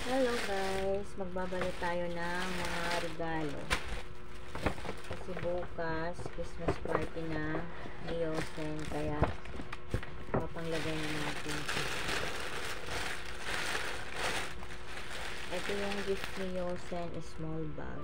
Hello guys, magbabalik tayo ng mga regalo kasi bukas Christmas party na ni Yosen, kaya papanglagay na natin. Ito yung gift ni Yosen, small bag.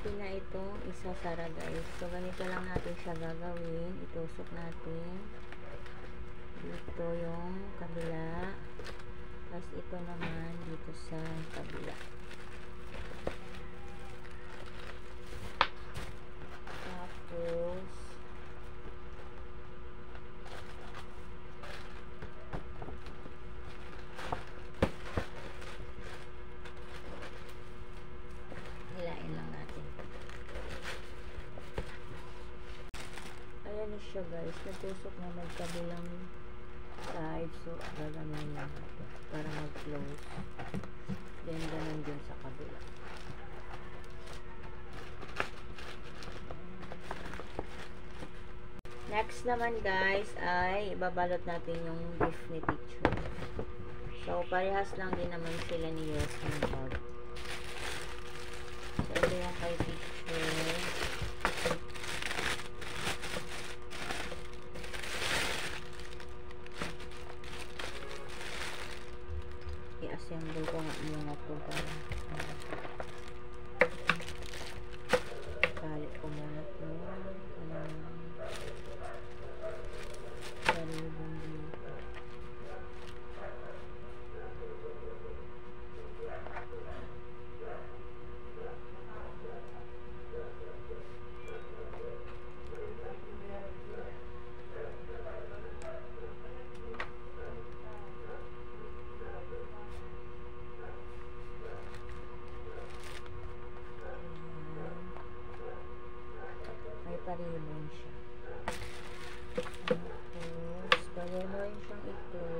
Na itong isasara guys. So ganito lang natin siya gagawin. Itusok natin dito yung kabila, tapos ito naman dito sa kabila. Tapos hilain lang natin. Ayan na siya guys, natusok na magkabilang side. So gaganon lang natin para mag-close. Then ganun din sa kabila. Next naman guys ay ibabalot natin yung gift ni teacher. So parehas lang din naman sila ni Yosen bag. So ito yung kay teacher. I-assemble ko nga muna ito para kalit ko muna ito. Saribong dito. Paribon siya. Tapos, pwede mo rin siyang i-close.